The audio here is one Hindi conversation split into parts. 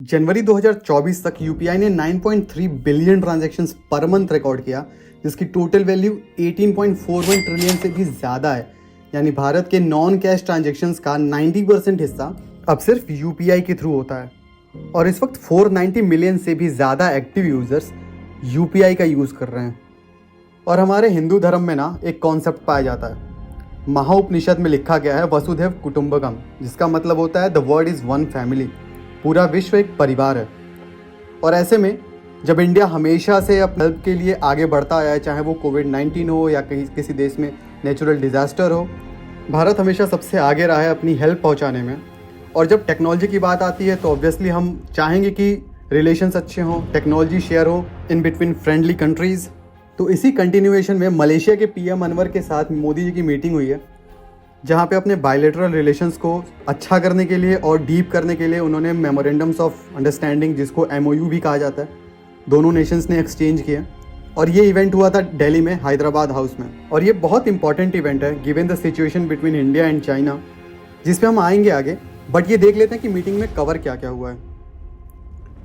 जनवरी 2024 तक यूपीआई ने 9.3 billion transactions per month record किया, जिसकी टोटल वैल्यू 18.41 ट्रिलियन से भी ज़्यादा है। यानी भारत के नॉन कैश ट्रांजैक्शंस का 90% हिस्सा अब सिर्फ यूपीआई के थ्रू होता है। और इस वक्त 490 मिलियन से भी ज़्यादा एक्टिव यूज़र्स यूपीआई का यूज़ कर रहे हैं। और हमारे हिंदू धर्म में ना एक कॉन्सेप्ट पाया जाता है, महाउपनिषद में लिखा गया है वसुधैव कुटुंबकम, जिसका मतलब होता है the world is one family, पूरा विश्व एक परिवार है। और ऐसे में जब इंडिया हमेशा से अपने हेल्प के लिए आगे बढ़ता आया है, चाहे वो कोविड-19 हो या कहीं किसी देश में नेचुरल डिज़ास्टर हो, भारत हमेशा सबसे आगे रहा है अपनी हेल्प पहुंचाने में। और जब टेक्नोलॉजी की बात आती है तो ऑब्वियसली हम चाहेंगे कि रिलेशंस अच्छे हों, टेक्नोलॉजी शेयर हो इन बिटवीन फ्रेंडली कंट्रीज़। तो इसी कंटिन्यूएशन में मलेशिया के पीएम अनवर के साथ मोदी जी की मीटिंग हुई है, जहाँ पे अपने बायलैटरल रिलेशंस को अच्छा करने के लिए और डीप करने के लिए उन्होंने मेमोरेंडम्स ऑफ अंडरस्टैंडिंग, जिसको एमओयू भी कहा जाता है, दोनों नेशंस ने एक्सचेंज किए। और ये इवेंट हुआ था दिल्ली में हैदराबाद हाउस में। और ये बहुत इंपॉर्टेंट इवेंट है given the situation between India and China, जिस पे हम आएंगे आगे। बट ये देख लेते हैं कि मीटिंग में कवर क्या क्या हुआ है।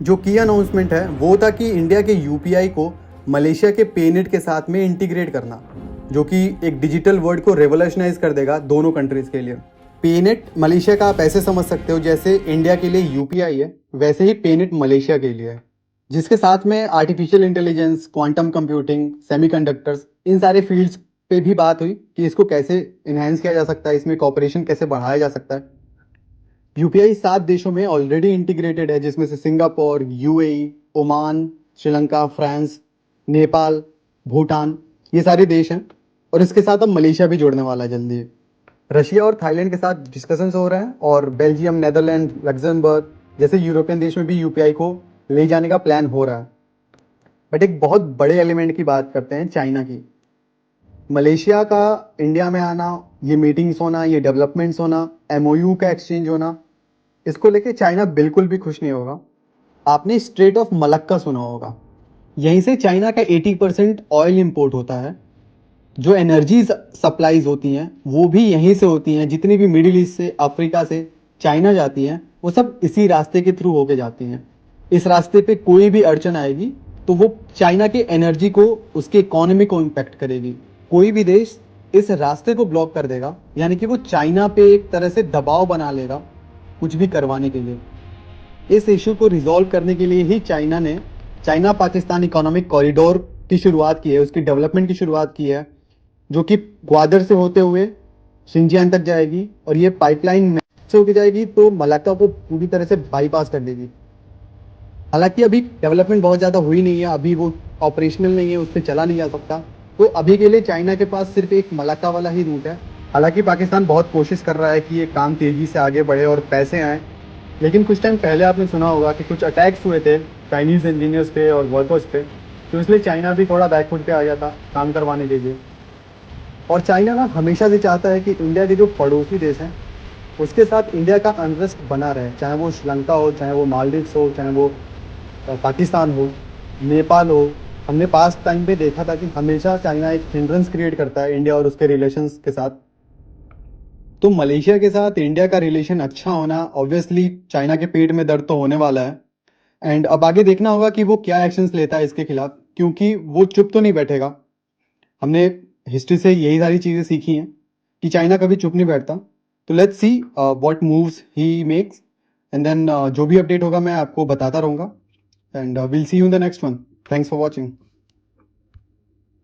जो की अनाउंसमेंट है वो था कि इंडिया के यूपीआई को मलेशिया के पेनेट के साथ में इंटीग्रेट करना, जो कि एक डिजिटल वर्ल्ड को रेवोल्यूशनाइज कर देगा दोनों कंट्रीज के लिए। पेनेट मलेशिया का आप ऐसे समझ सकते हो जैसे इंडिया के लिए यूपीआई है, वैसे ही पेनेट मलेशिया के लिए है, जिसके साथ में artificial intelligence, quantum computing, semiconductors, इन सारे फील्ड्स पे भी बात हुई कि इसको कैसे इन्हेंस किया जा सकता है, इसमें कॉपरेशन कैसे बढ़ाया जा सकता है। यूपीआई 7 देशों में ऑलरेडी इंटीग्रेटेड है, जिसमें से Singapore, UAE, Oman, Sri Lanka, France, Nepal, Bhutan, ये सारे देश हैं। और इसके साथ अब मलेशिया भी जुड़ने वाला है जल्दी। रशिया और थाईलैंड के साथ डिस्कशंस हो रहे हैं, और बेल्जियम, नेदरलैंड, लग्जमबर्ग जैसे यूरोपियन देश में भी यूपीआई को ले जाने का प्लान हो रहा है। बट एक बहुत बड़े एलिमेंट की बात करते हैं, चाइना की। मलेशिया का इंडिया में आना, ये मीटिंग्स होना, ये डेवलपमेंट्स होना, एमओयू का एक्सचेंज होना, इसको लेके चाइना बिल्कुल भी खुश नहीं होगा। आपने स्ट्रेट ऑफ मलक्का सुना होगा, यहीं से चाइना का 80% ऑयल इंपोर्ट होता है। जो एनर्जी सप्लाईज होती हैं वो भी यहीं से होती हैं। जितनी भी मिडिल ईस्ट से, अफ्रीका से चाइना जाती हैं, वो सब इसी रास्ते के थ्रू होके जाती हैं। इस रास्ते पे कोई भी अड़चन आएगी तो वो चाइना के एनर्जी को, उसके इकोनॉमी को इम्पैक्ट करेगी। कोई भी देश इस रास्ते को ब्लॉक कर देगा, यानी कि वो चाइना पे एक तरह से दबाव बना लेगा कुछ भी करवाने के लिए। इस इशू को रिजॉल्व करने के लिए ही चाइना ने चाइना पाकिस्तान इकोनॉमिक कॉरिडोर की शुरुआत की है, उसकी डेवलपमेंट की शुरुआत की है, जो कि ग्वादर से होते हुए शिनजियांग तक जाएगी। और ये पाइपलाइन से होकर जाएगी तो मलाक्का को पूरी तरह से बाईपास कर देगी। हालांकि अभी डेवलपमेंट बहुत ज़्यादा हुई नहीं है, अभी वो ऑपरेशनल नहीं है, उस पर चला नहीं जा सकता। तो अभी के लिए चाइना के पास सिर्फ एक मलाक्का वाला ही रूट है। हालांकि पाकिस्तान बहुत कोशिश कर रहा है कि ये काम तेज़ी से आगे बढ़े और पैसे आएँ। लेकिन कुछ टाइम पहले आपने सुना होगा कि कुछ अटैक्स हुए थे चाइनीज़ इंजीनियर्स पे और वर्कर्स पे, तो इसलिए चाइना भी थोड़ा बैकफुट पे आ गया था काम करवाने के लिए। और चाइना ना हमेशा से चाहता है कि इंडिया के जो पड़ोसी देश हैं उसके साथ इंडिया का अनरेस्ट बना रहे, चाहे वो श्रीलंका हो, चाहे वो मालदीव्स हो, चाहे वो पाकिस्तान हो, नेपाल हो। हमने पास्ट टाइम पे देखा था कि हमेशा चाइना एक हिंड्रेंस क्रिएट करता है इंडिया और उसके रिलेशंस के साथ। तो मलेशिया के साथ इंडिया का रिलेशन अच्छा होना ऑब्वियसली चाइना के पेट में दर्द तो होने वाला है। एंड अब आगे देखना होगा कि वो क्या एक्शंस लेता है इसके खिलाफ, क्योंकि वो चुप तो नहीं बैठेगा। हमने हिस्ट्री से यही सारी चीज़ें सीखी हैं कि चाइना कभी चुप नहीं बैठता। तो let's see what moves he makes, and then जो भी अपडेट होगा मैं आपको बताता रहूँगा। And will see you in the next one. Thanks for watching.